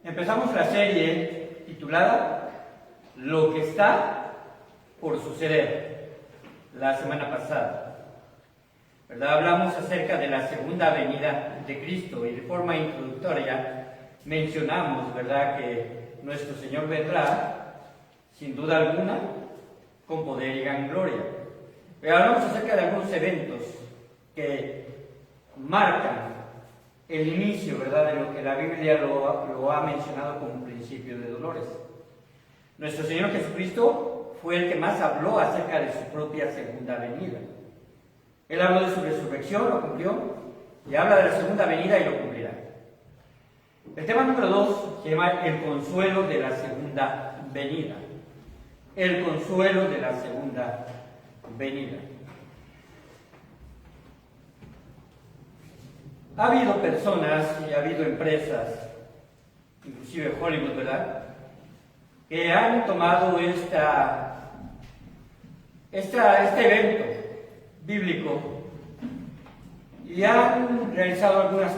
Empezamos la serie titulada Lo que está por suceder la semana pasada. ¿Verdad? Hablamos acerca de la segunda venida de Cristo y de forma introductoria mencionamos, ¿verdad?, que nuestro Señor vendrá, sin duda alguna, con poder y gran gloria. Pero hablamos acerca de algunos eventos que marcan el inicio, ¿verdad?, de lo que la Biblia lo ha mencionado como principio de dolores. Nuestro Señor Jesucristo fue el que más habló acerca de su propia segunda venida. Él habló de su resurrección, lo cumplió, y habla de la segunda venida y lo cumplirá. El tema número 2 se llama el consuelo de la segunda venida. El consuelo de la segunda venida. Ha habido personas y ha habido empresas, inclusive Hollywood, ¿verdad?, que han tomado este evento bíblico y han realizado algunas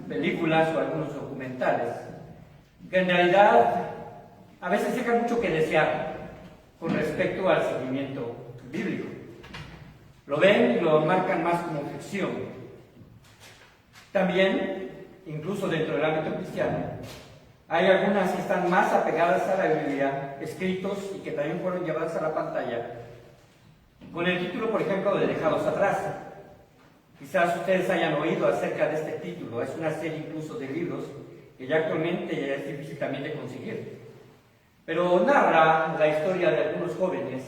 películas o algunos documentales que en realidad a veces dejan mucho que desear con respecto al seguimiento bíblico. Lo ven y lo marcan más como ficción. También, incluso dentro del ámbito cristiano, hay algunas que están más apegadas a la Biblia, escritos y que también fueron llevadas a la pantalla, con el título, por ejemplo, de Dejados Atrás. Quizás ustedes hayan oído acerca de este título. Es una serie incluso de libros que ya actualmente ya es difícil también de conseguir. Pero narra la historia de algunos jóvenes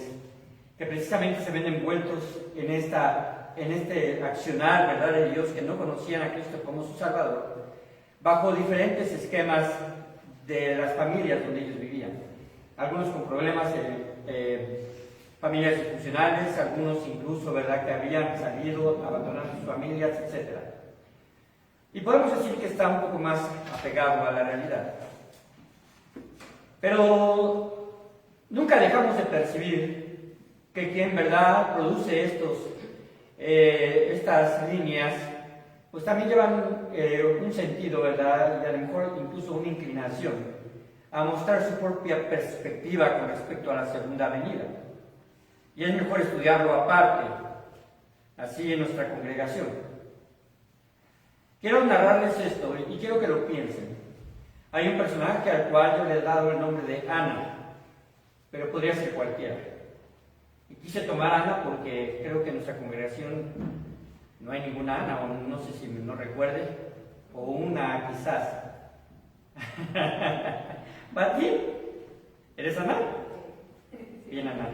que precisamente se ven envueltos en este accionar, ¿verdad?, de Dios, que no conocían a Cristo como su Salvador, bajo diferentes esquemas de las familias donde ellos vivían. Algunos con problemas familias disfuncionales, algunos incluso, ¿verdad?, que habían salido, abandonando sus familias, etc. Y podemos decir que está un poco más apegado a la realidad. Pero nunca dejamos de percibir que quien, ¿verdad?, produce estas líneas, pues también llevan un sentido, ¿verdad?, y a lo mejor incluso una inclinación a mostrar su propia perspectiva con respecto a la segunda venida. Y es mejor estudiarlo aparte, así en nuestra congregación. Quiero narrarles esto y quiero que lo piensen. Hay un personaje al cual yo le he dado el nombre de Ana, pero podría ser cualquiera. Y quise tomar Ana porque creo que en nuestra congregación no hay ninguna Ana, o no sé si no recuerde, o una quizás. ¿Bati? ¿Eres Ana? Bien, Ana.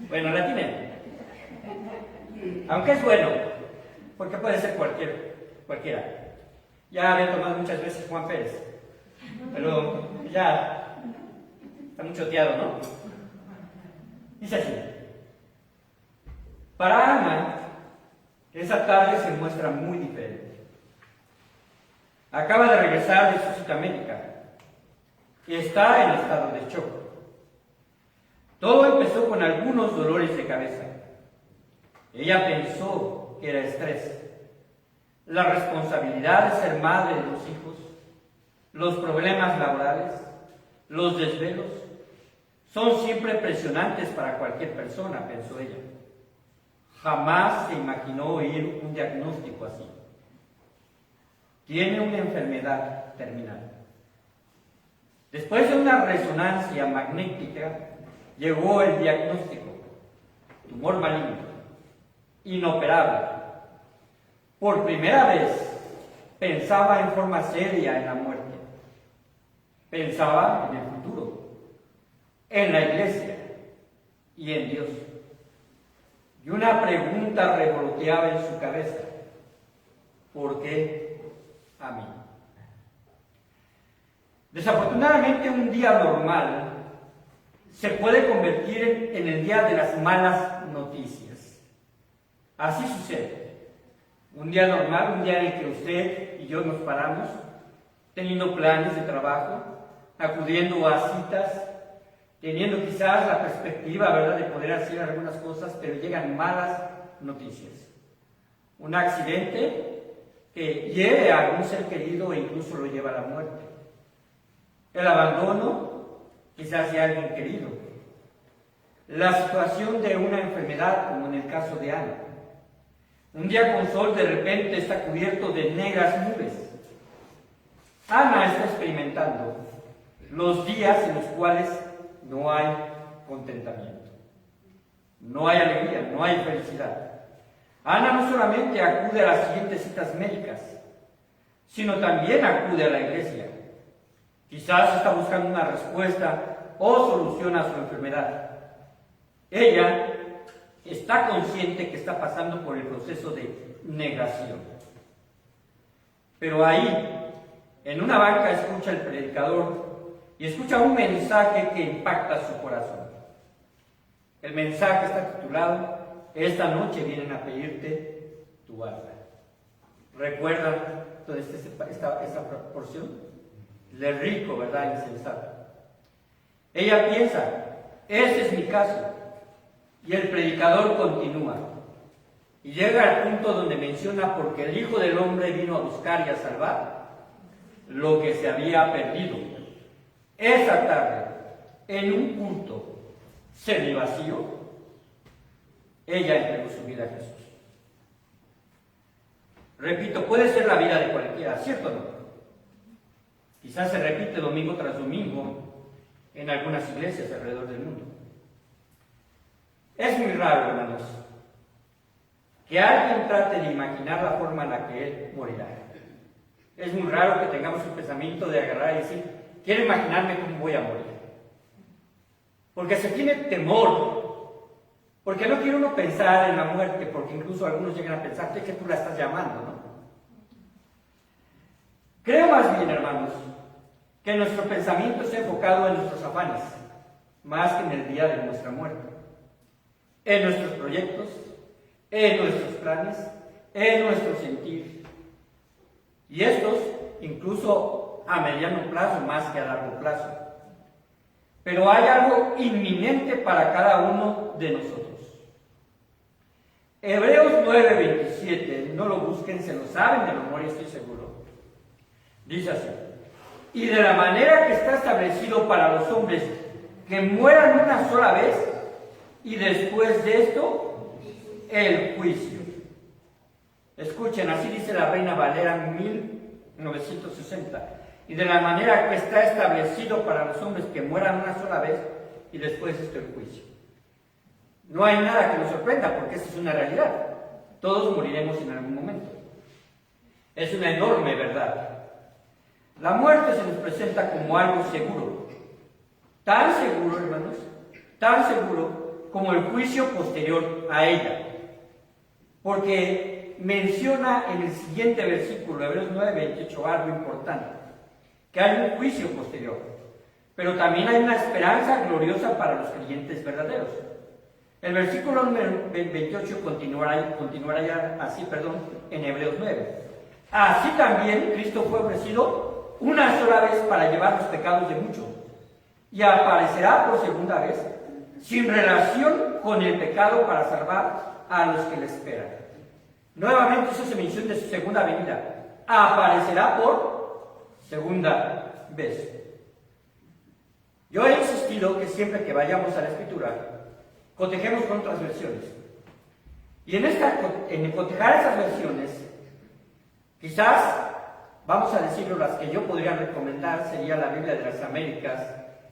Bueno, la tiene. Aunque es bueno, porque puede ser cualquiera. Ya había tomado muchas veces Juan Pérez, pero ya está muy choteado, ¿no? Dice así: para Ana, esa tarde se muestra muy diferente. Acaba de regresar de su cita médica y está en estado de shock. Todo empezó con algunos dolores de cabeza. Ella pensó que era estrés. La responsabilidad de ser madre de los hijos, los problemas laborales, los desvelos, son siempre presionantes para cualquier persona, pensó ella. Jamás se imaginó oír un diagnóstico así. Tiene una enfermedad terminal. Después de una resonancia magnética, llegó el diagnóstico: tumor maligno, inoperable. Por primera vez pensaba en forma seria en la muerte. Pensaba en el futuro, en la iglesia y en Dios. Y una pregunta revoloteaba en su cabeza: ¿por qué a mí? Desafortunadamente, un día normal se puede convertir en el día de las malas noticias. Así sucede. Un día normal, un día en el que usted y yo nos paramos, teniendo planes de trabajo, acudiendo a citas, teniendo quizás la perspectiva, ¿verdad?, de poder hacer algunas cosas, pero llegan malas noticias. Un accidente que hiere a algún ser querido e incluso lo lleva a la muerte. El abandono, quizás de alguien querido. La situación de una enfermedad, como en el caso de Ana. Un día con sol de repente está cubierto de negras nubes. Ana está experimentando los días en los cuales no hay contentamiento, no hay alegría, no hay felicidad. Ana no solamente acude a las siguientes citas médicas, sino también acude a la iglesia. Quizás está buscando una respuesta o solución a su enfermedad. Ella está consciente que está pasando por el proceso de negación. Pero ahí, en una banca, escucha el predicador y escucha un mensaje que impacta su corazón. El mensaje está titulado: esta noche vienen a pedirte tu alma. ¿Recuerdan toda esta porción? Le rico, ¿verdad? Insensato. Ella piensa, ese es mi caso. Y el predicador continúa. Y llega al punto donde menciona: porque el Hijo del Hombre vino a buscar y a salvar lo que se había perdido. Esa tarde, en un culto semivacío, ella entregó su vida a Jesús. Repito, puede ser la vida de cualquiera, ¿cierto o no? Quizás se repite domingo tras domingo en algunas iglesias alrededor del mundo. Es muy raro, hermanos, que alguien trate de imaginar la forma en la que él morirá. Es muy raro que tengamos el pensamiento de agarrar y decir: quiero imaginarme cómo voy a morir. Porque se tiene temor, porque no quiere uno pensar en la muerte, porque incluso algunos llegan a pensar que tú la estás llamando, ¿no? Creo más bien, hermanos, que nuestro pensamiento está enfocado en nuestros afanes, más que en el día de nuestra muerte, en nuestros proyectos, en nuestros planes, en nuestro sentir. Y estos, incluso a mediano plazo más que a largo plazo. Pero hay algo inminente para cada uno de nosotros. Hebreos 9:27, no lo busquen, se lo saben de memoria, estoy seguro. Dice así: y de la manera que está establecido para los hombres que mueran una sola vez, y después de esto, el juicio. Escuchen, así dice la Reina Valera 1960. Y de la manera que está establecido para los hombres que mueran una sola vez, y después de esto el juicio. No hay nada que nos sorprenda, porque esta es una realidad. Todos moriremos en algún momento. Es una enorme verdad. La muerte se nos presenta como algo seguro. Tan seguro, hermanos, tan seguro como el juicio posterior a ella. Porque menciona en el siguiente versículo, Hebreos 9:28, algo importante: que hay un juicio posterior, pero también hay una esperanza gloriosa para los creyentes verdaderos. El versículo 28 continuará ya así, en Hebreos 9. Así también Cristo fue ofrecido una sola vez para llevar los pecados de muchos, y aparecerá por segunda vez, sin relación con el pecado, para salvar a los que le esperan. Nuevamente eso se menciona de su segunda venida. Aparecerá por segunda vez. Yo he insistido que siempre que vayamos a la Escritura, cotejemos con otras versiones. Y en cotejar esas versiones, quizás, vamos a decirlo, las que yo podría recomendar sería la Biblia de las Américas,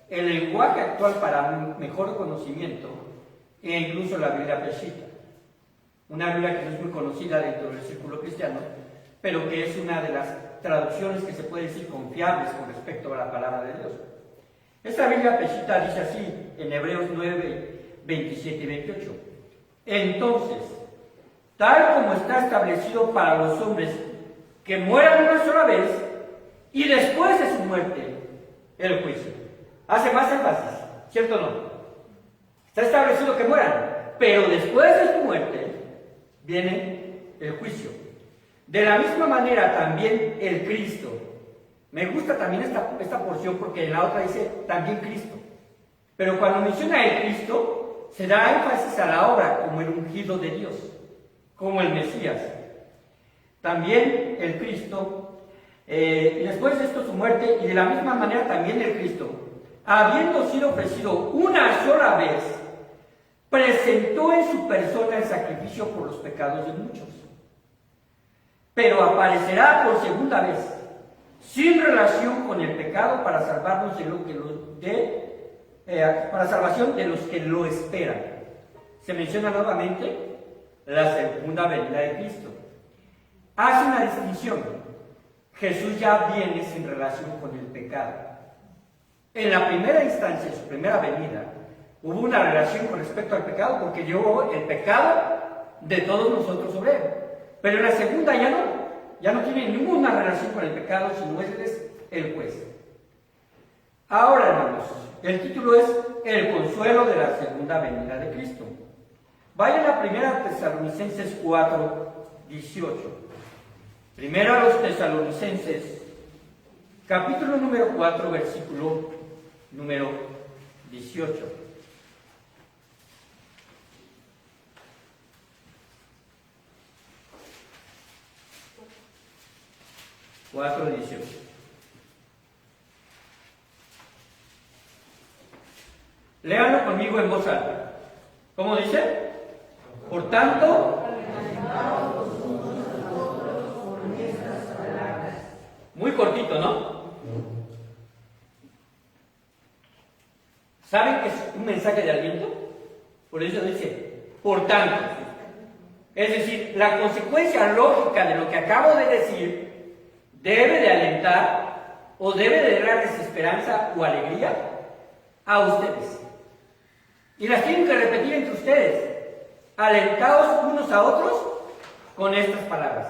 el lenguaje actual para un mejor conocimiento, e incluso la Biblia Peshitta. Una Biblia que no es muy conocida dentro del círculo cristiano, pero que es una de las traducciones que se puede decir confiables con respecto a la palabra de Dios. Esta Biblia Peshitta dice así en Hebreos 9:27 y 28. Entonces, tal como está establecido para los hombres que mueran una sola vez, y después de su muerte, el juicio. Hace más énfasis, ¿cierto o no? Está establecido que mueran, pero después de su muerte viene el juicio. De la misma manera también el Cristo. Me gusta también esta porción porque en la otra dice también Cristo. Pero cuando menciona el Cristo, se da énfasis a la obra como el ungido de Dios. como el Mesías. También el Cristo, y después de esto su muerte, y de la misma manera también el Cristo, habiendo sido ofrecido una sola vez, presentó en su persona el sacrificio por los pecados de muchos. Pero aparecerá por segunda vez, sin relación con el pecado, para salvarnos para salvación de los que lo esperan. Se menciona nuevamente la segunda venida de Cristo. Hace una distinción. Jesús ya viene sin relación con el pecado. En la primera instancia, en su primera venida, hubo una relación con respecto al pecado, porque llevó el pecado de todos nosotros sobre él. Pero en la segunda ya no tiene ninguna relación con el pecado, sino Él es el juez. Ahora, hermanos, el título es El consuelo de la segunda venida de Cristo. Vayan a 1 Tesalonicenses 4, 18. Primero a los Tesalonicenses, capítulo número 4, versículo número 18. Léanlo conmigo en voz alta. ¿Cómo dice? Por tanto, muy cortito, ¿no? ¿Saben que es un mensaje de aliento? Por eso dice, por tanto. Es decir, la consecuencia lógica de lo que acabo de decir debe de alentar o debe de darles esperanza o alegría a ustedes. Y las tienen que repetir entre ustedes, alentados unos a otros con estas palabras.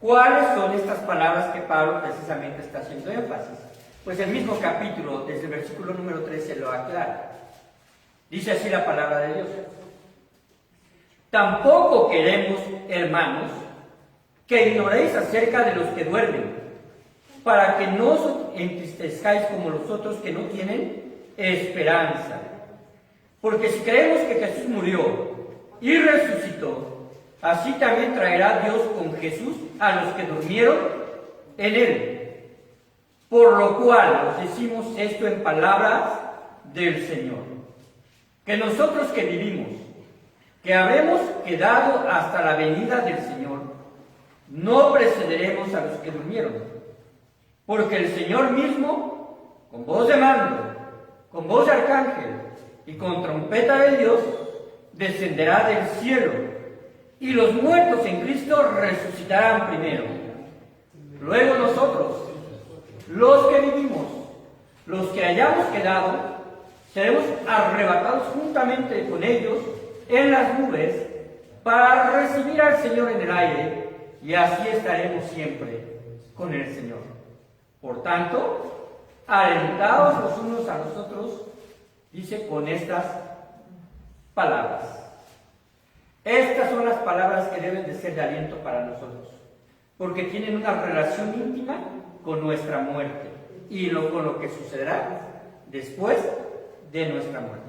¿Cuáles son estas palabras que Pablo precisamente está haciendo énfasis? Pues el mismo capítulo, desde el versículo número 13, lo aclara. Dice así la palabra de Dios. Tampoco queremos, hermanos, que ignoréis acerca de los que duermen, para que no os entristezcáis como los otros que no tienen esperanza. Porque si creemos que Jesús murió y resucitó, así también traerá Dios con Jesús a los que durmieron en Él. Por lo cual os decimos esto en palabras del Señor, que nosotros que vivimos, que habremos quedado hasta la venida del Señor, no precederemos a los que durmieron, porque el Señor mismo, con voz de mando, con voz de arcángel y con trompeta de Dios, descenderá del cielo, y los muertos en Cristo resucitarán primero. Luego nosotros, los que vivimos, los que hayamos quedado, seremos arrebatados juntamente con ellos en las nubes para recibir al Señor en el aire, y así estaremos siempre con el Señor. Por tanto, alentados los unos a los otros, dice, con estas palabras. Estas son las palabras que deben de ser de aliento para nosotros, porque tienen una relación íntima con nuestra muerte y con lo que sucederá después de nuestra muerte.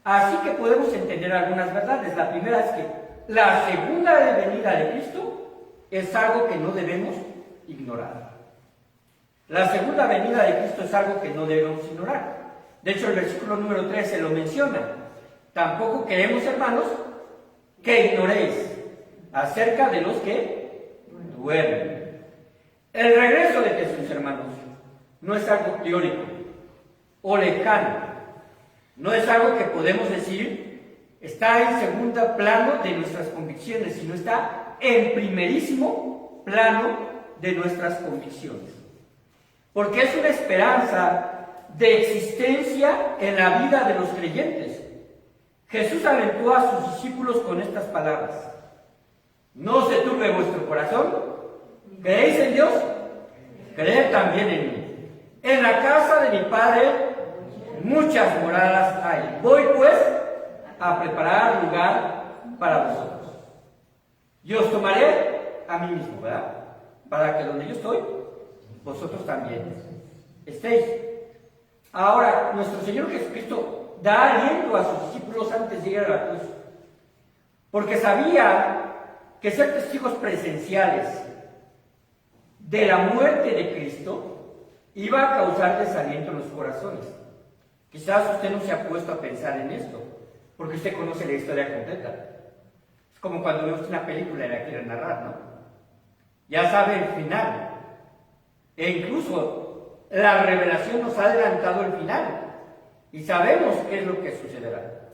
Así que podemos entender algunas verdades. La primera es que la segunda venida de Cristo es algo que no debemos ignorar. La segunda venida de Cristo es algo que no debemos ignorar. De hecho, el versículo número 13 lo menciona. Tampoco queremos, hermanos, que ignoréis acerca de los que duermen. El regreso de Jesús, hermanos, no es algo teórico o lejano. No es algo que podemos decir está en segundo plano de nuestras convicciones, sino está en primerísimo plano de nuestras convicciones. Porque es una esperanza de existencia en la vida de los creyentes. Jesús alentó a sus discípulos con estas palabras: no se turbe vuestro corazón, ¿creéis en Dios? Creed también en mí. En la casa de mi Padre muchas moradas hay. Voy pues a preparar lugar para vosotros. Y os tomaré a mí mismo, ¿verdad? Para que donde yo estoy, vosotros también estéis. Ahora, nuestro Señor Jesucristo da aliento a sus discípulos antes de ir a la cruz, porque sabía que ser testigos presenciales de la muerte de Cristo iba a causar desaliento en los corazones. Quizás usted no se ha puesto a pensar en esto, porque usted conoce la historia completa. Es como cuando vemos una película y la quiere narrar, ¿no? Ya sabe el final. E incluso la revelación nos ha adelantado el final. Y sabemos qué es lo que sucederá.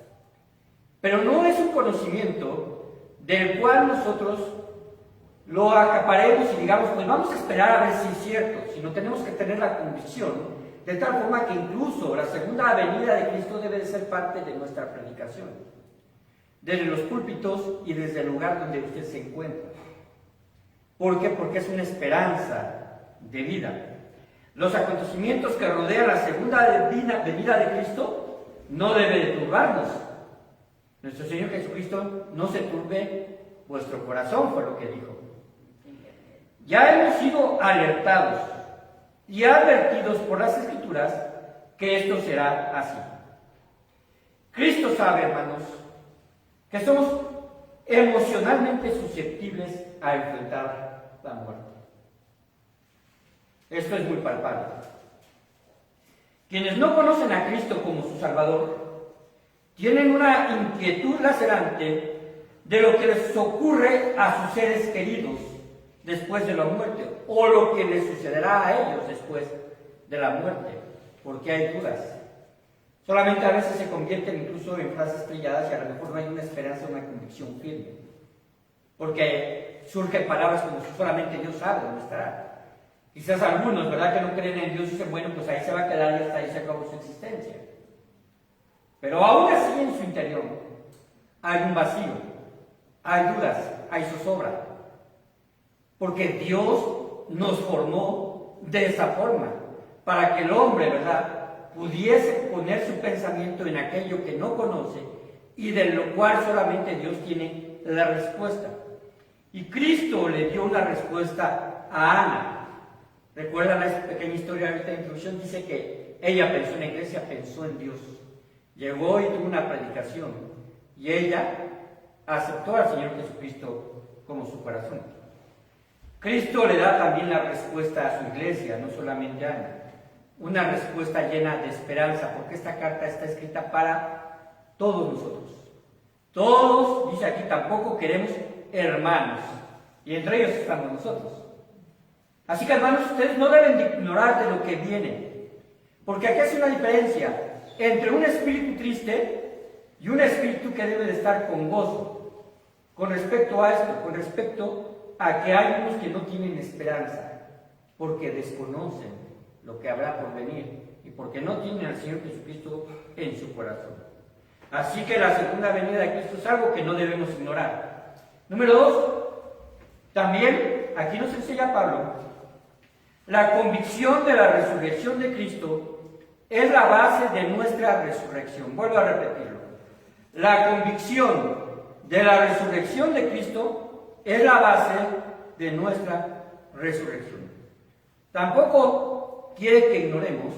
Pero no es un conocimiento del cual nosotros lo acaparemos y digamos, pues vamos a esperar a ver si es cierto, sino tenemos que tener la convicción, de tal forma que incluso la segunda venida de Cristo debe de ser parte de nuestra predicación, desde los púlpitos y desde el lugar donde usted se encuentra. ¿Por qué? Porque es una esperanza de vida. Los acontecimientos que rodean la segunda venida de Cristo no deben de turbarnos. Nuestro Señor Jesucristo: no se turbe vuestro corazón, fue lo que dijo. Ya hemos sido alertados y advertidos por las Escrituras que esto será así. Cristo sabe, hermanos, que somos emocionalmente susceptibles a enfrentar la muerte. Esto es muy palpable. Quienes no conocen a Cristo como su Salvador tienen una inquietud lacerante de lo que les ocurre a sus seres queridos después de la muerte, o lo que les sucederá a ellos después de la muerte, porque hay dudas. Solamente a veces se convierten incluso en frases trilladas y a lo mejor no hay una esperanza, una convicción firme, porque surgen palabras como si solamente Dios sabe dónde estará. Quizás algunos, ¿verdad?, que no creen en Dios, dicen, bueno, pues ahí se va a quedar y hasta ahí se acabó su existencia. Pero aún así en su interior hay un vacío, hay dudas, hay zozobra, porque Dios nos formó de esa forma, para que el hombre, ¿verdad?, pudiese poner su pensamiento en aquello que no conoce y de lo cual solamente Dios tiene la respuesta. Y Cristo le dio una respuesta a Ana. ¿Recuerdan esa pequeña historia de esta introducción? Dice que ella pensó en la iglesia, pensó en Dios. Llegó y tuvo una predicación. Y ella aceptó al Señor Jesucristo como su corazón. Cristo le da también la respuesta a su iglesia, no solamente a Ana. Una respuesta llena de esperanza, porque esta carta está escrita para todos nosotros. Todos, dice aquí, tampoco queremos hermanos. Y entre ellos estamos nosotros. Así que, hermanos, ustedes no deben de ignorar de lo que viene, porque aquí hace una diferencia entre un espíritu triste y un espíritu que debe de estar con gozo, con respecto a esto, con respecto a que hay unos que no tienen esperanza, porque desconocen lo que habrá por venir y porque no tienen al Señor Jesucristo en su corazón. Así que la segunda venida de Cristo es algo que no debemos ignorar. Número 2, también aquí nos enseña Pablo: la convicción de la resurrección de Cristo es la base de nuestra resurrección. Vuelvo a repetirlo. La convicción de la resurrección de Cristo es la base de nuestra resurrección. Tampoco quiere que ignoremos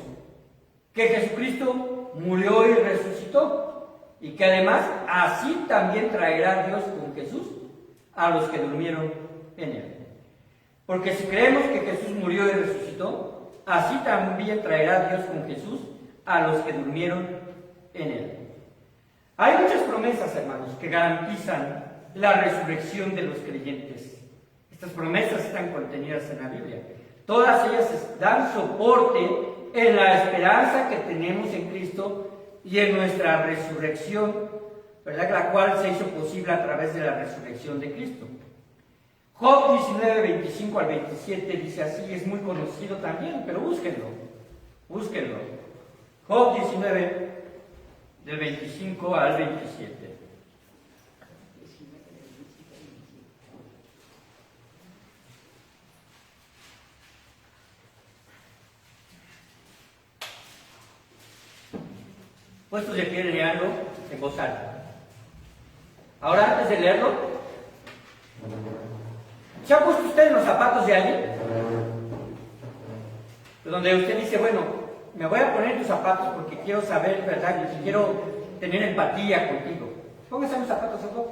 que Jesucristo murió y resucitó, y que además así también traerá Dios con Jesús a los que durmieron en él. Porque si creemos que Jesús murió y resucitó, así también traerá Dios con Jesús a los que durmieron en él. Hay muchas promesas, hermanos, que garantizan la resurrección de los creyentes. Estas promesas están contenidas en la Biblia. Todas ellas dan soporte en la esperanza que tenemos en Cristo y en nuestra resurrección, ¿verdad?, la cual se hizo posible a través de la resurrección de Cristo. Job 19, 25 al 27 dice así, es muy conocido también, pero búsquenlo. Job 19, del 25 al 27. Puestos de pie, leerlo en voz alta. Ahora, antes de leerlo, ¿se ha puesto usted en los zapatos de alguien? Donde usted dice, bueno, me voy a poner en tus zapatos porque quiero saber, ¿verdad?, y quiero tener empatía contigo. Póngase en los zapatos, ¿no?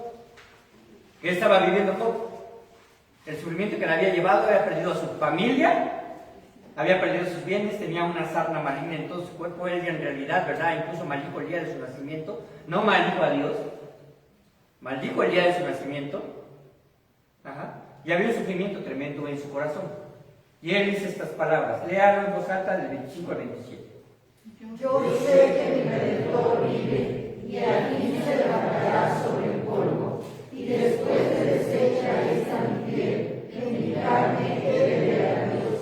¿Qué estaba viviendo Job? El sufrimiento que le había llevado, había perdido a su familia, había perdido sus bienes, tenía una sarna maligna en todo su cuerpo. Él en realidad, ¿verdad? Incluso maldijo el día de su nacimiento. No maldijo a Dios, maldijo el día de su nacimiento. Ajá. Y había un sufrimiento tremendo en su corazón. Y él dice estas palabras. Léalo en voz alta del 25 al 27. Yo sé que mi Redentor vive, y al fin se levantará sobre el polvo, y después de deshecha esta mi piel, en mi carne he de ver a Dios,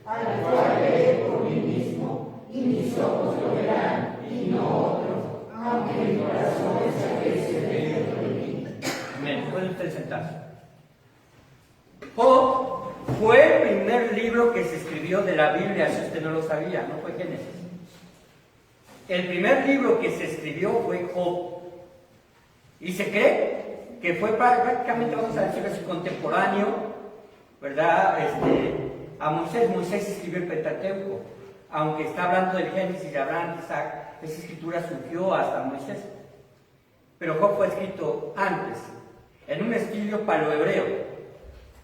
al cual veré por mí mismo, y mis ojos lo verán, y no otro, aunque mi corazón desaparece dentro de mí. Amén. Pueden ustedes sentarse. Job fue el primer libro que se escribió de la Biblia, si usted no lo sabía, no fue Génesis. El primer libro que se escribió fue Job. Y se cree que fue prácticamente, vamos a decir así, contemporáneo, ¿verdad? A Moisés. Moisés escribió el Pentateuco. Aunque está hablando del Génesis de Abraham, Isaac, esa escritura surgió hasta Moisés. Pero Job fue escrito antes, en un estilo paleohebreo,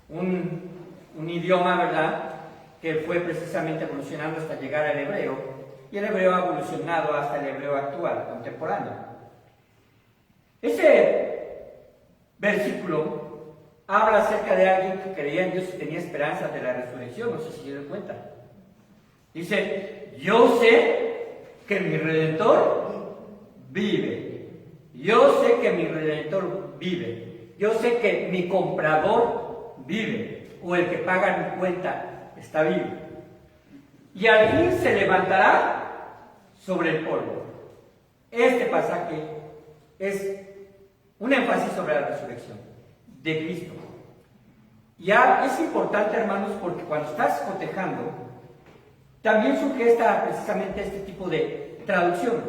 un idioma, ¿verdad?, que fue precisamente evolucionando hasta llegar al hebreo. Y el hebreo ha evolucionado hasta el hebreo actual, contemporáneo. Ese versículo habla acerca de alguien que creía en Dios y tenía esperanza de la resurrección, no sé si se dan cuenta. Dice, yo sé que mi Redentor vive. Yo sé que mi Redentor vive. Yo sé que mi comprador vive. O el que paga mi cuenta está vivo. Y al fin se levantará sobre el polvo. Este pasaje es un énfasis sobre la resurrección de Cristo. Ya es importante, hermanos, porque cuando estás cotejando, también surge precisamente este tipo de traducción.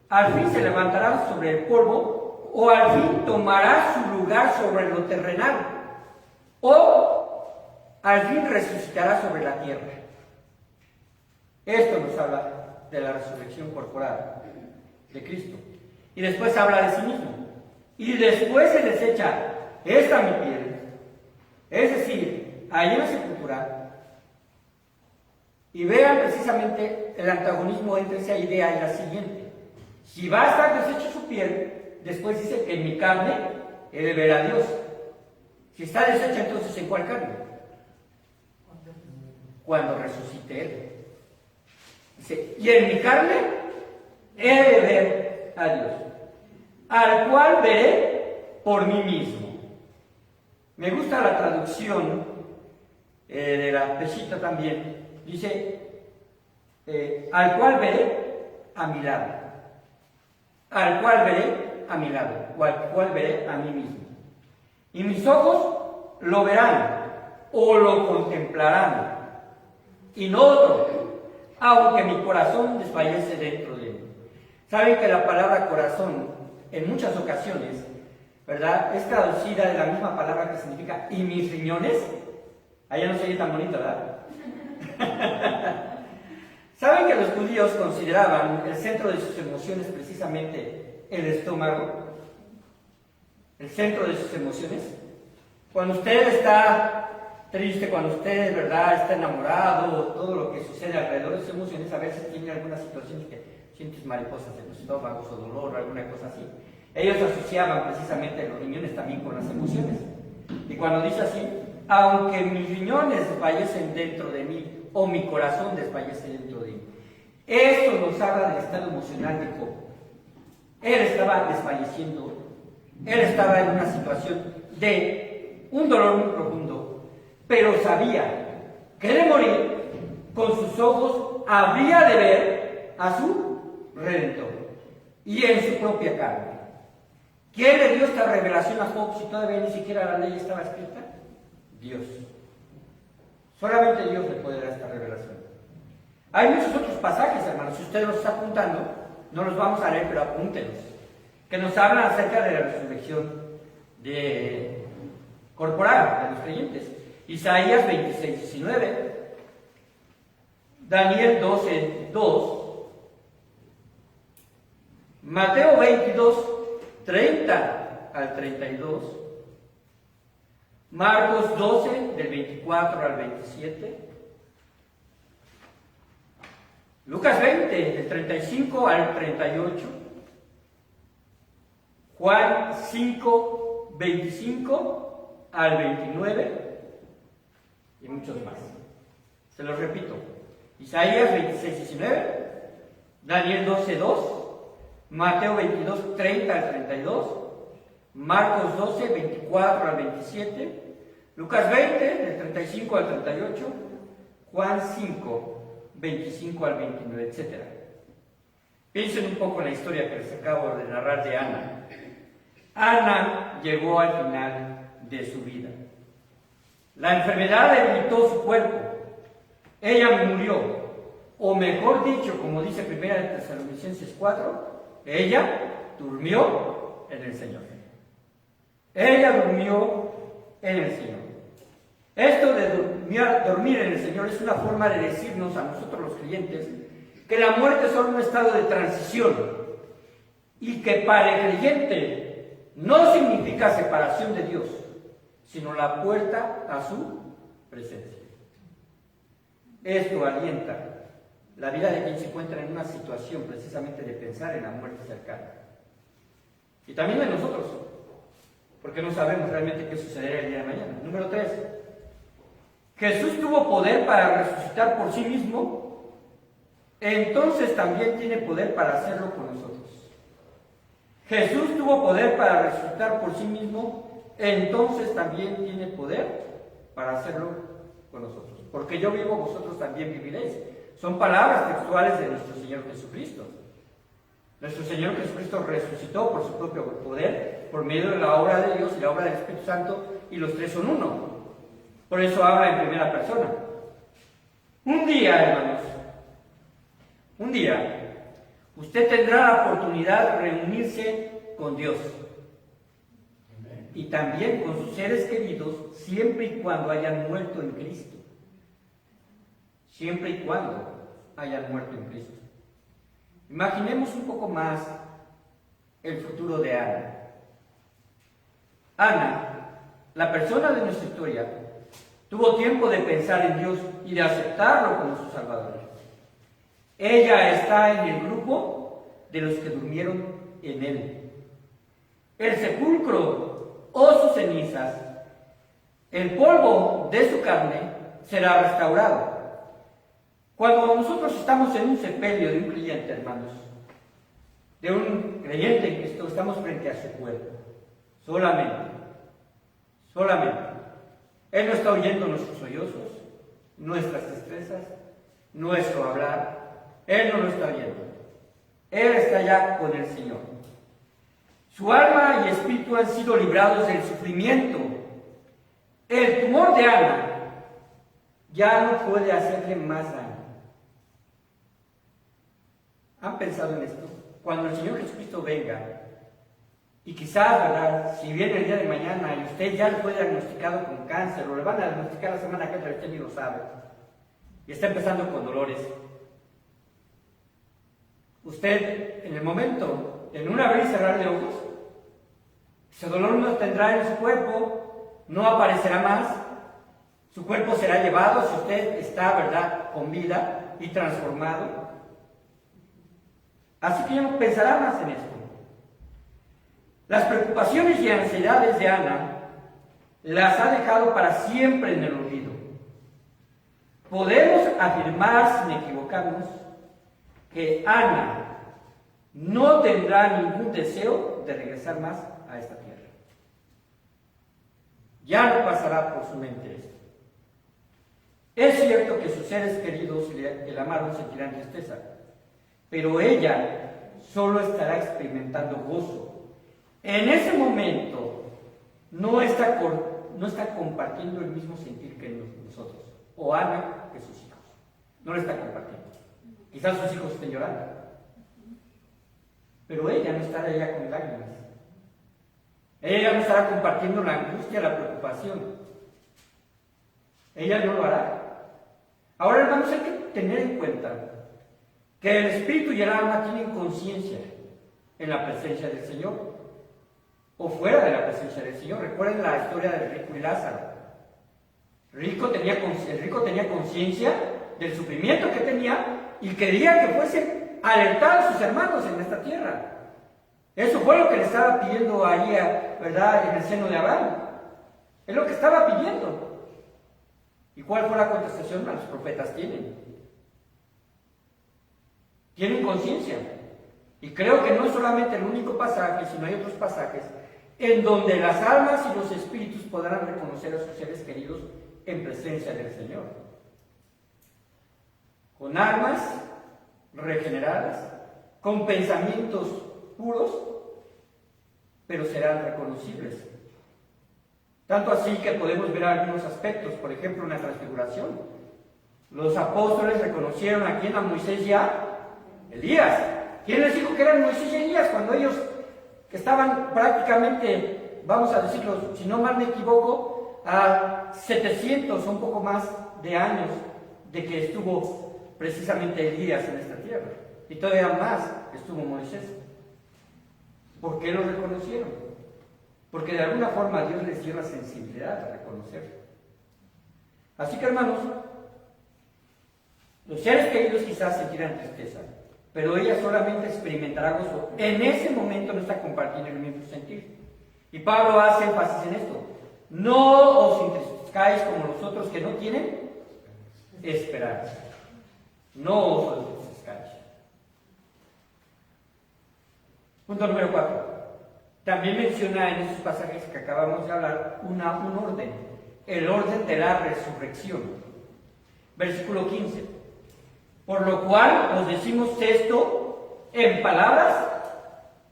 Al fin se levantará sobre el polvo, o al fin tomará su lugar sobre lo terrenal, o al fin resucitará sobre la tierra. Esto nos habla de la resurrección corporal de Cristo. Y después habla de sí mismo. Y después se desecha esta mi piel, es decir, ahí en la sepultura. Y vean precisamente el antagonismo entre esa idea y la siguiente. Si va a estar deshecha su piel, después dice que en mi carne he de ver a Dios. Si está deshecha, entonces ¿en cuál carne? Cuando resucite Él. Dice, y en mi carne he de ver a Dios, al cual veré por mí mismo. Me gusta la traducción de la Pesita también. Dice, al cual veré a mi lado. Al cual veré a mi lado, o al cual veré a mí mismo. Y mis ojos lo verán, o lo contemplarán, y no otro, aunque mi corazón desfallece dentro de mí. Saben que la palabra corazón, en muchas ocasiones, ¿verdad?, es traducida de la misma palabra que significa y mis riñones. Allá no se oye tan bonito, ¿verdad? ¿Saben que los judíos consideraban el centro de sus emociones precisamente el estómago? El centro de sus emociones. Cuando usted está triste, cuando usted, ¿verdad?, está enamorado, todo lo que sucede alrededor de sus emociones, a veces tiene algunas situaciones que sientes mariposas en los estómagos o dolor o alguna cosa así. Ellos asociaban precisamente los riñones también con las emociones. Y cuando dice así, aunque mis riñones desfallecen dentro de mí, o mi corazón desfallece dentro de mí. Esto nos habla del estado emocional de Job. Él estaba desfalleciendo, él estaba en una situación de un dolor muy profundo, pero sabía que de morir, con sus ojos habría de ver a su Redentor, y en su propia carne. ¿Quién le dio esta revelación a Job si todavía ni siquiera la ley estaba escrita? Dios. Solamente Dios le puede dar esta revelación. Hay muchos otros pasajes, hermanos, si usted los está apuntando, no los vamos a leer, pero apúntelos, que nos hablan acerca de la resurrección corporal de los creyentes. Isaías 26, 19, Daniel 12, 2, Mateo 22, 30 al 32, Marcos 12, del 24 al 27. Lucas 20, del 35 al 38. Juan 5, 25 al 29. Y muchos más. Se los repito. Isaías 26, 19. Daniel 12, 2. Mateo 22, 30 al 32. Marcos 12, 24 al 27. Lucas 20, del 35 al 38. Juan 5, 25 al 29, etc. Piensen un poco en la historia que les acabo de narrar de Ana. Ana llegó al final de su vida. La enfermedad debilitó su cuerpo. Ella murió, o mejor dicho, como dice 1 Tesalonicenses 4, ella durmió en el Señor. Ella durmió en el Señor. Esto de dormir en el Señor es una forma de decirnos a nosotros los creyentes que la muerte es solo un estado de transición y que para el creyente no significa separación de Dios, sino la puerta a su presencia. Esto alienta la vida de quien se encuentra en una situación precisamente de pensar en la muerte cercana. Y también de nosotros, porque no sabemos realmente qué sucederá el día de mañana. Número 3. Jesús tuvo poder para resucitar por sí mismo, entonces también tiene poder para hacerlo con nosotros. Jesús tuvo poder para resucitar por sí mismo, entonces también tiene poder para hacerlo con nosotros. Porque yo vivo, vosotros también viviréis. Son palabras textuales de nuestro Señor Jesucristo. Nuestro Señor Jesucristo resucitó por su propio poder, por medio de la obra de Dios y la obra del Espíritu Santo, y los tres son uno. Por eso habla en primera persona. Un día, hermanos, un día, usted tendrá la oportunidad de reunirse con Dios. Y también con sus seres queridos, siempre y cuando hayan muerto en Cristo. Siempre y cuando hayan muerto en Cristo. Imaginemos un poco más el futuro de Ana. Ana, la persona de nuestra historia, tuvo tiempo de pensar en Dios y de aceptarlo como su Salvador. Ella está en el grupo de los que durmieron en Él. El sepulcro o sus cenizas, el polvo de su carne será restaurado. Cuando nosotros estamos en un sepelio de un creyente, hermanos, de un creyente en Cristo, estamos frente a su cuerpo. Solamente. Él no está oyendo nuestros sollozos, nuestras destrezas, nuestro hablar. Él no lo está oyendo. Él está ya con el Señor. Su alma y espíritu han sido librados del sufrimiento. El tumor de Ana ya no puede hacerle más daño. ¿Han pensado en esto? Cuando el Señor Jesucristo venga, y quizás, ¿verdad?, si viene el día de mañana y usted ya fue diagnosticado con cáncer, o le van a diagnosticar la semana que entra, usted ni lo sabe, y está empezando con dolores, usted, en el momento, en un abrir y cerrar de ojos, ese dolor no tendrá en su cuerpo, no aparecerá más, su cuerpo será llevado, si usted está, ¿verdad?, con vida y transformado. Así que ya no pensará más en esto. Las preocupaciones y ansiedades de Ana las ha dejado para siempre en el olvido. Podemos afirmar, sin equivocarnos, que Ana no tendrá ningún deseo de regresar más a esta tierra. Ya no pasará por su mente esto. Es cierto que sus seres queridos que la amaron sentirán tristeza, pero ella solo estará experimentando gozo. En ese momento no está compartiendo el mismo sentir que nosotros, o Ana que sus hijos. No lo está compartiendo. Quizás sus hijos estén llorando, pero ella no estará ya con lágrimas. Ella no estará compartiendo la angustia, la preocupación. Ella no lo hará. Ahora, hermanos, hay que tener en cuenta que el espíritu y el alma tienen conciencia en la presencia del Señor. o fuera de la presencia del Señor. Recuerden la historia del rico y Lázaro. El rico tenía conciencia del sufrimiento que tenía y quería que fuesen alertados sus hermanos en esta tierra. Eso fue lo que le estaba pidiendo allí, ¿verdad?, en el seno de Abraham. Es lo que estaba pidiendo. ¿Y cuál fue la contestación? Los profetas tienen conciencia. Y creo que no es solamente el único pasaje, sino hay otros pasajes en donde las almas y los espíritus podrán reconocer a sus seres queridos en presencia del Señor. Con almas regeneradas, con pensamientos puros, pero serán reconocibles. Tanto así que podemos ver algunos aspectos, por ejemplo, en la transfiguración. Los apóstoles reconocieron a quién, a Moisés y a Elías. ¿Quién les dijo que eran Moisés y Elías cuando ellos estaban prácticamente, vamos a decirlo, si no mal me equivoco, a 700 o un poco más de años de que estuvo precisamente Elías en esta tierra? Y todavía más estuvo Moisés. ¿Por qué lo reconocieron? Porque de alguna forma Dios les dio la sensibilidad de reconocer. Así que, hermanos, los seres queridos quizás sentirán tristeza, pero ella solamente experimentará gozo. En ese momento no está compartiendo el mismo sentir. Y Pablo hace énfasis en esto. No os entristezcáis como los otros que no tienen esperanza. No os entristezcáis. Punto número 4. También menciona en esos pasajes que acabamos de hablar un orden. El orden de la resurrección. Versículo 15. Por lo cual os decimos esto en palabras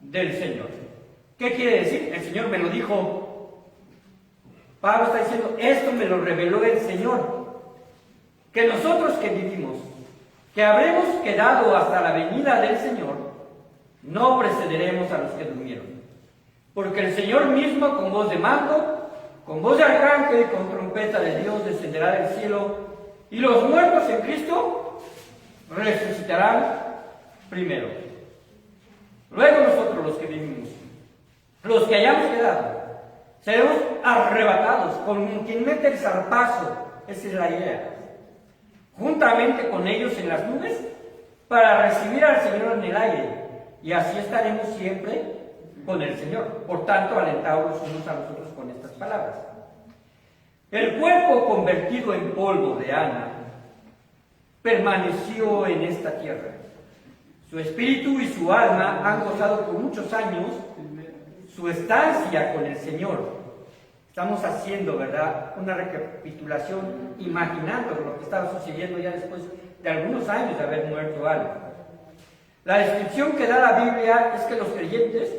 del Señor. ¿Qué quiere decir? El Señor me lo dijo. Pablo está diciendo, esto me lo reveló el Señor. Que nosotros que vivimos, que habremos quedado hasta la venida del Señor, no precederemos a los que durmieron. Porque el Señor mismo, con voz de mando, con voz de arcángel y con trompeta de Dios, descenderá del cielo, y los muertos en Cristo resucitarán primero. Luego nosotros, los que vivimos, los que hayamos quedado, seremos arrebatados con quien mete el zarpazo. Esa es la idea. Juntamente con ellos en las nubes, para recibir al Señor en el aire, y así estaremos siempre con el Señor. Por tanto, alentaos unos a los otros con estas palabras. El cuerpo convertido en polvo de Ana permaneció en esta tierra. Su espíritu y su alma han gozado por muchos años su estancia con el Señor. Estamos haciendo, ¿verdad?, una recapitulación, imaginando lo que estaba sucediendo ya después de algunos años de haber muerto Ana. La descripción que da la Biblia es que los creyentes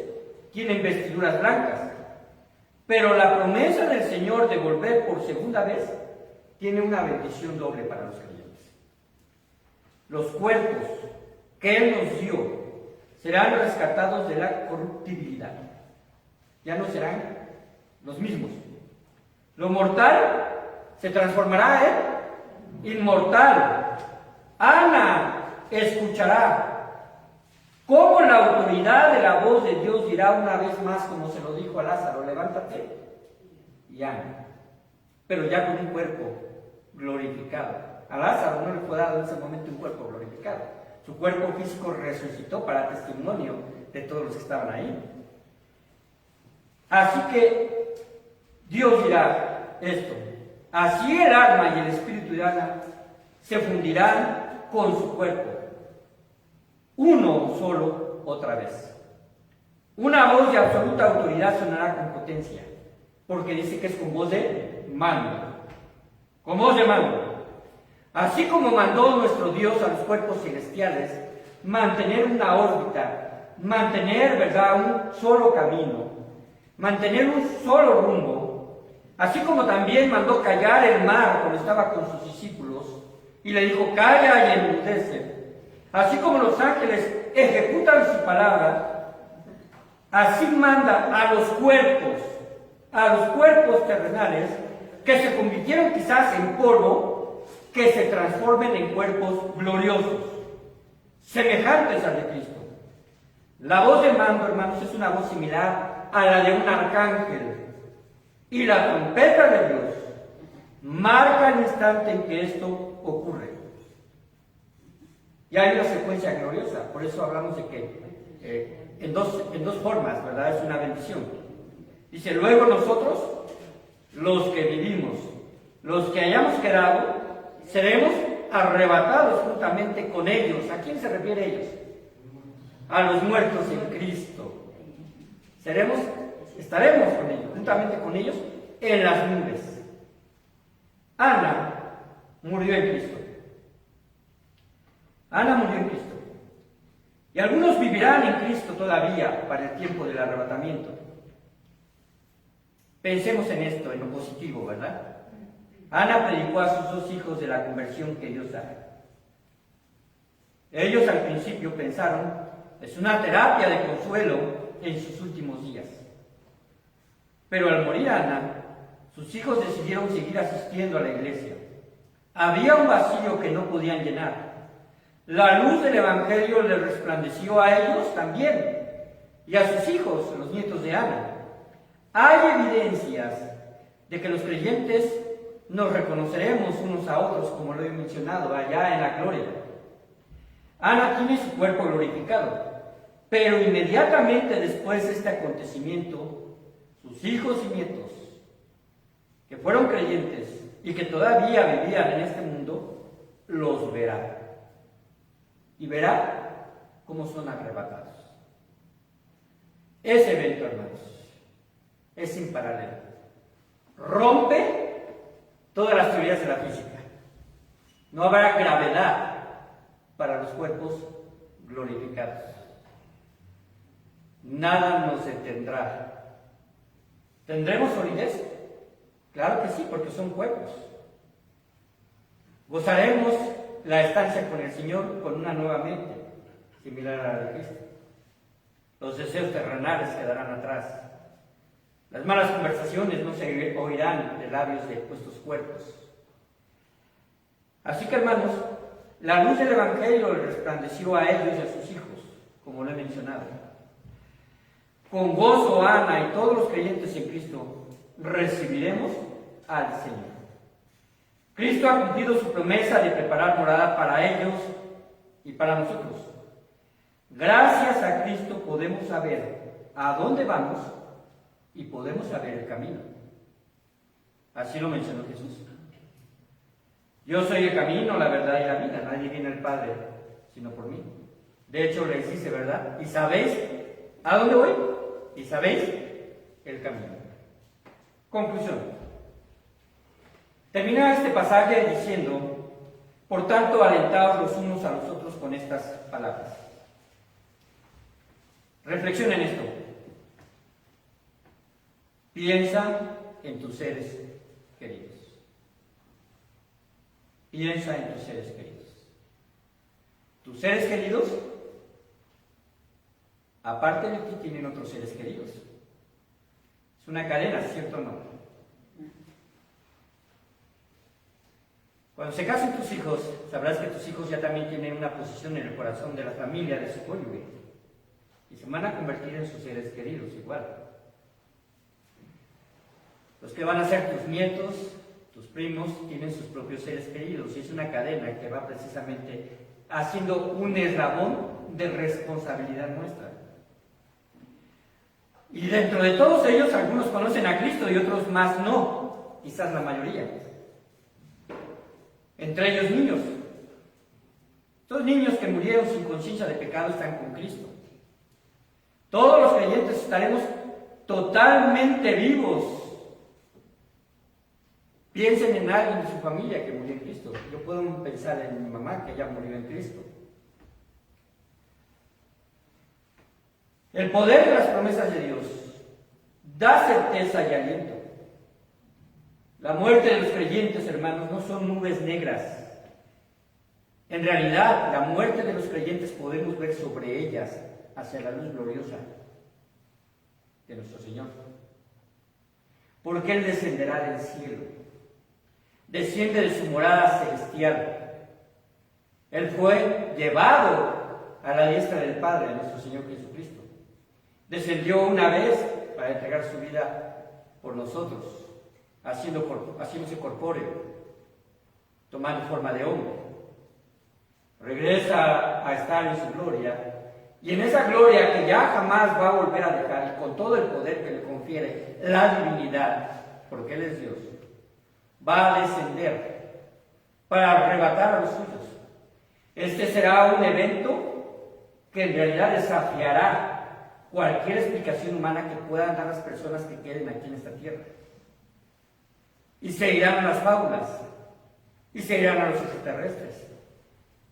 tienen vestiduras blancas, pero la promesa del Señor de volver por segunda vez tiene una bendición doble para los creyentes. Los cuerpos que Él nos dio serán rescatados de la corruptibilidad. Ya no serán los mismos. Lo mortal se transformará en inmortal. Ana escuchará cómo la autoridad de la voz de Dios dirá una vez más, como se lo dijo a Lázaro, levántate y anda. Pero ya con un cuerpo glorificado. A Lázaro no le fue dado en ese momento un cuerpo glorificado. Su cuerpo físico resucitó para testimonio de todos los que estaban ahí. Así que Dios dirá esto. Así el alma y el espíritu de Ana se fundirán con su cuerpo. Uno solo otra vez. Una voz de absoluta autoridad sonará con potencia, porque dice que es con voz de mando. Con voz de mando. Así como mandó nuestro Dios a los cuerpos celestiales mantener una órbita, mantener, ¿verdad?, un solo camino, mantener un solo rumbo, así como también mandó callar el mar cuando estaba con sus discípulos y le dijo, calla y enmudece. Así como los ángeles ejecutan su palabra, así manda a los cuerpos terrenales que se convirtieron quizás en polvo, que se transformen en cuerpos gloriosos, semejantes al de Cristo. La voz de mando, hermanos, es una voz similar a la de un arcángel, y la trompeta de Dios marca el instante en que esto ocurre. Y hay una secuencia gloriosa, por eso hablamos de que en dos formas, ¿verdad? Es una bendición. Dice, luego nosotros, los que vivimos, los que hayamos quedado, seremos arrebatados juntamente con ellos. ¿A quién se refiere ellos? A los muertos en Cristo. Estaremos con ellos, juntamente con ellos, en las nubes. Ana murió en Cristo. Ana murió en Cristo. Y algunos vivirán en Cristo todavía para el tiempo del arrebatamiento. Pensemos en esto, en lo positivo, ¿verdad? Ana predicó a sus dos hijos de la conversión que Dios da. Ellos al principio pensaron, es una terapia de consuelo en sus últimos días. Pero al morir Ana, sus hijos decidieron seguir asistiendo a la iglesia. Había un vacío que no podían llenar. La luz del Evangelio les resplandeció a ellos también, y a sus hijos, los nietos de Ana. Hay evidencias de que los creyentes nos reconoceremos unos a otros, como lo he mencionado, allá en la gloria. Ana tiene su cuerpo glorificado, pero inmediatamente después de este acontecimiento, sus hijos y nietos, que fueron creyentes y que todavía vivían en este mundo, los verá. Y verá cómo son arrebatados. Ese evento, hermanos, es sin paralelo. Rompe todas las teorías de la física. No habrá gravedad para los cuerpos glorificados. Nada nos detendrá. ¿Tendremos solidez? Claro que sí, porque son cuerpos. Gozaremos la estancia con el Señor con una nueva mente, similar a la de Cristo. Los deseos terrenales quedarán atrás. Las malas conversaciones no se oirán de labios de estos cuerpos. Así que, hermanos, la luz del Evangelio les resplandeció a ellos y a sus hijos, como lo he mencionado. Con gozo, Ana y todos los creyentes en Cristo recibiremos al Señor. Cristo ha cumplido su promesa de preparar morada para ellos y para nosotros. Gracias a Cristo podemos saber a dónde vamos y podemos saber el camino. Así lo mencionó Jesús. Yo soy el camino, la verdad y la vida. Nadie viene al Padre sino por mí. De hecho, les dice, ¿verdad? ¿Y sabéis a dónde voy? ¿Y sabéis el camino? Conclusión. Termina este pasaje diciendo, por tanto, alentaos los unos a los otros con estas palabras. Reflexiona en esto. Piensa en tus seres queridos. Piensa en tus seres queridos. Tus seres queridos, aparte de ti, tienen otros seres queridos. Es una cadena, ¿cierto o no? Cuando se casen tus hijos, sabrás que tus hijos ya también tienen una posición en el corazón de la familia, de su cónyuge, y se van a convertir en sus seres queridos igual. Los que van a ser tus nietos, tus primos, tienen sus propios seres queridos, y es una cadena que va precisamente haciendo un eslabón de responsabilidad nuestra. Y dentro de todos ellos, algunos conocen a Cristo y otros más no, quizás la mayoría. Entre ellos niños. Estos niños que murieron sin conciencia de pecado están con Cristo. Todos los creyentes estaremos totalmente vivos. Piensen en alguien de su familia que murió en Cristo. Yo puedo pensar en mi mamá que ya murió en Cristo. El poder de las promesas de Dios da certeza y aliento. La muerte de los creyentes, hermanos, no son nubes negras. En realidad, la muerte de los creyentes podemos ver sobre ellas hacia la luz gloriosa de nuestro Señor. Porque Él descenderá del cielo. Desciende de su morada celestial. Él fue llevado a la diestra del Padre, de nuestro Señor Jesucristo. Descendió una vez para entregar su vida por nosotros, haciéndose corpóreo, tomando forma de hombre. Regresa a estar en su gloria, y en esa gloria que ya jamás va a volver a dejar, y con todo el poder que le confiere la divinidad, porque Él es Dios, va a descender para arrebatar a los suyos. Este será un evento que en realidad desafiará cualquier explicación humana que puedan dar las personas que queden aquí en esta tierra. Y se irán a las fábulas, y se irán a los extraterrestres,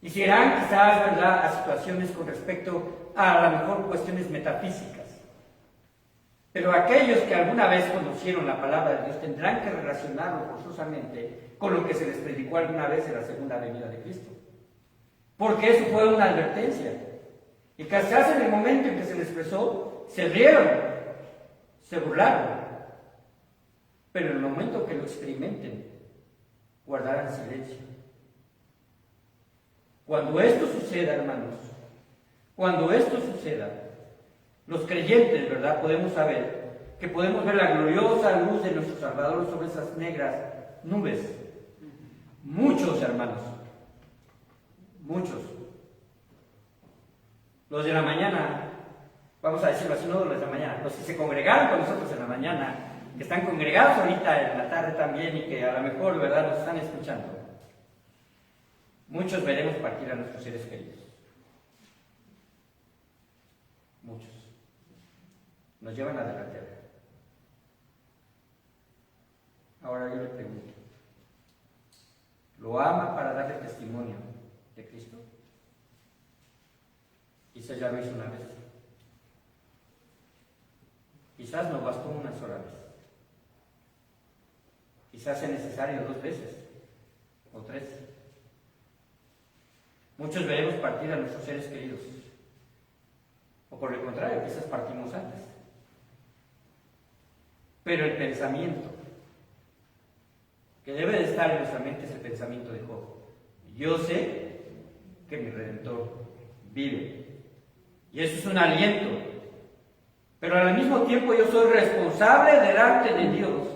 y se irán quizás, ¿verdad?, a situaciones con respecto a lo mejor cuestiones metafísicas. Pero aquellos que alguna vez conocieron la palabra de Dios tendrán que relacionarlo forzosamente con lo que se les predicó alguna vez en la segunda venida de Cristo. Porque eso fue una advertencia. Y quizás en el momento en que se les expresó, se rieron, se burlaron. Pero en el momento que lo experimenten, guardarán silencio. Cuando esto suceda, hermanos, cuando esto suceda, los creyentes, ¿verdad?, podemos saber que podemos ver la gloriosa luz de nuestro Salvador sobre esas negras nubes. Muchos, hermanos, muchos. Los de la mañana, vamos a decirlo así, no los de la mañana, los que se congregaron con nosotros en la mañana, que están congregados ahorita en la tarde también y que a lo mejor, ¿verdad?, nos están escuchando. Muchos veremos partir a nuestros seres queridos. Muchos. Nos llevan a delantera. Ahora yo le pregunto, ¿lo ama para darle testimonio de Cristo? Quizás ya lo hizo una vez. Quizás nos bastó una sola vez. Quizás sea necesario 2 veces o 3. Muchos veremos partir a nuestros seres queridos. O por el contrario, quizás partimos antes. Pero el pensamiento que debe de estar en nuestra mente es el pensamiento de Job. Yo sé que mi Redentor vive. Y eso es un aliento. Pero al mismo tiempo yo soy responsable delante de Dios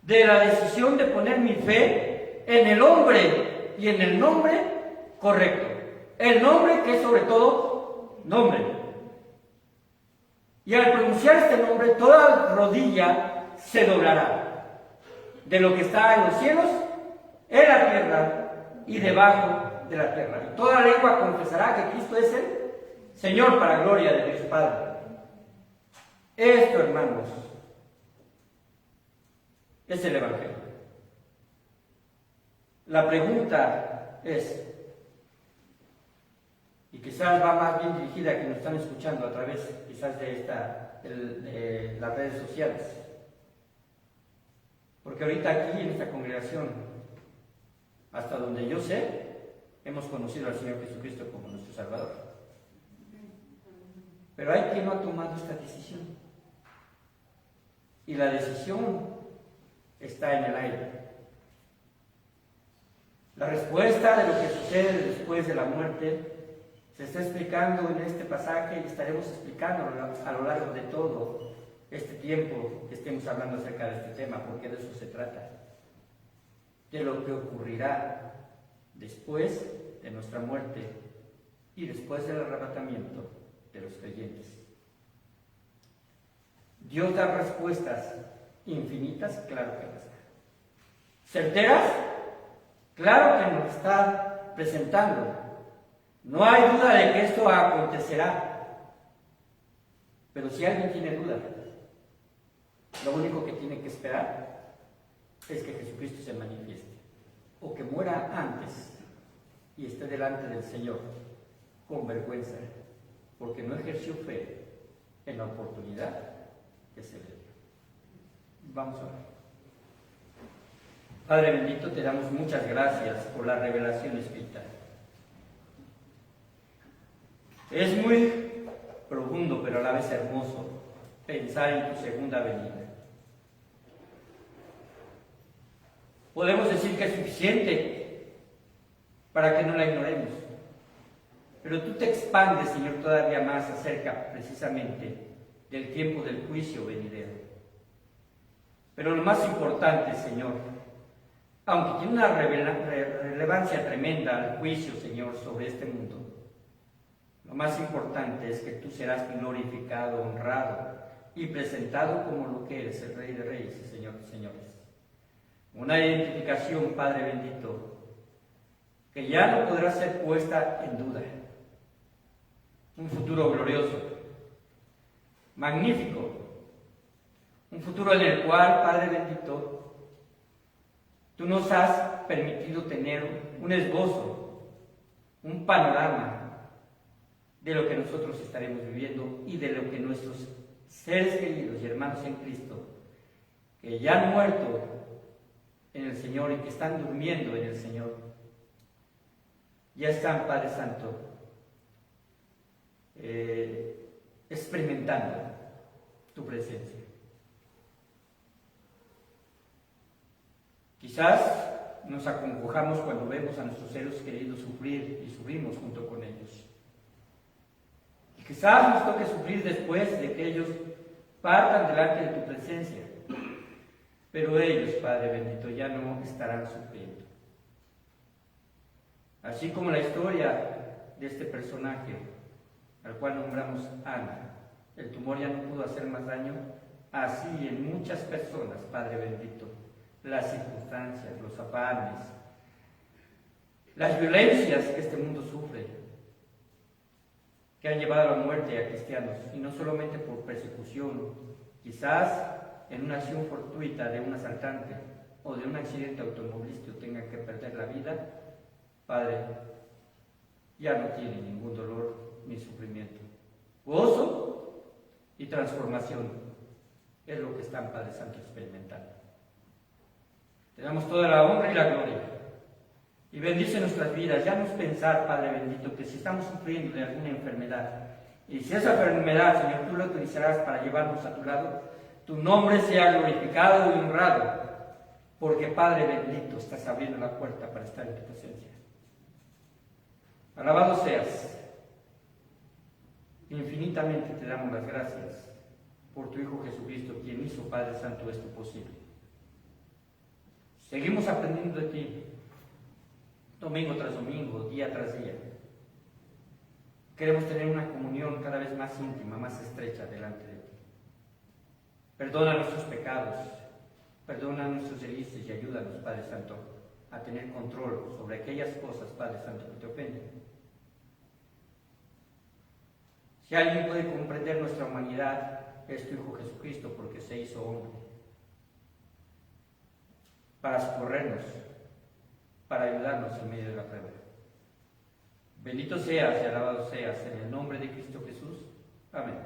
de la decisión de poner mi fe en el hombre y en el nombre correcto. El nombre que es sobre todo nombre. Y al pronunciar este nombre, toda rodilla se doblará de lo que está en los cielos, en la tierra y debajo de la tierra. Y toda lengua confesará que Cristo es el Señor para gloria de Dios Padre. Esto, hermanos, es el Evangelio. La pregunta es, y quizás va más bien dirigida a quienes nos están escuchando a través quizás de las redes sociales, porque ahorita aquí en esta congregación, hasta donde yo sé, hemos conocido al Señor Jesucristo como nuestro Salvador. Pero hay quien no ha tomado esta decisión, y la decisión está en el aire. La respuesta de lo que sucede después de la muerte se está explicando en este pasaje y estaremos explicando a lo largo de todo este tiempo que estemos hablando acerca de este tema, porque de eso se trata, de lo que ocurrirá después de nuestra muerte y después del arrebatamiento de los creyentes. Dios da respuestas infinitas, claro que las da. ¿Certeras? Claro que nos está presentando. No hay duda de que esto acontecerá. Pero si alguien tiene duda, lo único que tiene que esperar es que Jesucristo se manifieste, o que muera antes y esté delante del Señor con vergüenza, porque no ejerció fe en la oportunidad que se le dio. Vamos a ver. Padre bendito, te damos muchas gracias por la revelación escrita. Es muy profundo, pero a la vez hermoso, pensar en tu segunda venida. Podemos decir que es suficiente para que no la ignoremos, pero tú te expandes, Señor, todavía más acerca precisamente del tiempo del juicio venidero. Pero lo más importante, Señor, aunque tiene una relevancia tremenda al juicio, Señor, sobre este mundo, lo más importante es que tú serás glorificado, honrado y presentado como lo que eres, el Rey de Reyes y Señor de Señores. Una identificación, Padre bendito, que ya no podrá ser puesta en duda. Un futuro glorioso, magnífico, un futuro en el cual, Padre bendito, tú nos has permitido tener un esbozo, un panorama de lo que nosotros estaremos viviendo y de lo que nuestros seres queridos y hermanos en Cristo, que ya han muerto en el Señor y que están durmiendo en el Señor, ya están, Padre Santo, experimentando tu presencia. Quizás nos acongojamos cuando vemos a nuestros seres queridos sufrir y sufrimos junto con ellos. Y quizás nos toque sufrir después de que ellos partan delante de tu presencia. Pero ellos, Padre bendito, ya no estarán sufriendo. Así como la historia de este personaje, al cual nombramos Ana, el tumor ya no pudo hacer más daño, así en muchas personas, Padre bendito, las circunstancias, los afanes, las violencias que este mundo sufre, que han llevado a la muerte a cristianos, y no solamente por persecución, quizás en una acción fortuita de un asaltante o de un accidente automovilístico tengan que perder la vida, Padre, ya no tiene ningún dolor ni sufrimiento. Gozo y transformación es lo que están, Padre Santo, experimentando. Te damos toda la honra y la gloria. Y bendice nuestras vidas. Ya nos pensar, Padre bendito, que si estamos sufriendo de alguna enfermedad, y si esa enfermedad, Señor, tú la utilizarás para llevarnos a tu lado, tu nombre sea glorificado y honrado, porque, Padre bendito, estás abriendo la puerta para estar en tu presencia. Alabado seas. Infinitamente te damos las gracias por tu Hijo Jesucristo, quien hizo, Padre Santo, esto posible. Seguimos aprendiendo de ti, domingo tras domingo, día tras día. Queremos tener una comunión cada vez más íntima, más estrecha delante de ti. Perdona nuestros pecados, perdona nuestros delitos y ayúdanos, Padre Santo, a tener control sobre aquellas cosas, Padre Santo, que te ofenden. Si alguien puede comprender nuestra humanidad, es tu Hijo Jesucristo, porque se hizo hombre, para socorrernos, para ayudarnos en medio de la prueba. Bendito seas y alabado seas en el nombre de Cristo Jesús. Amén.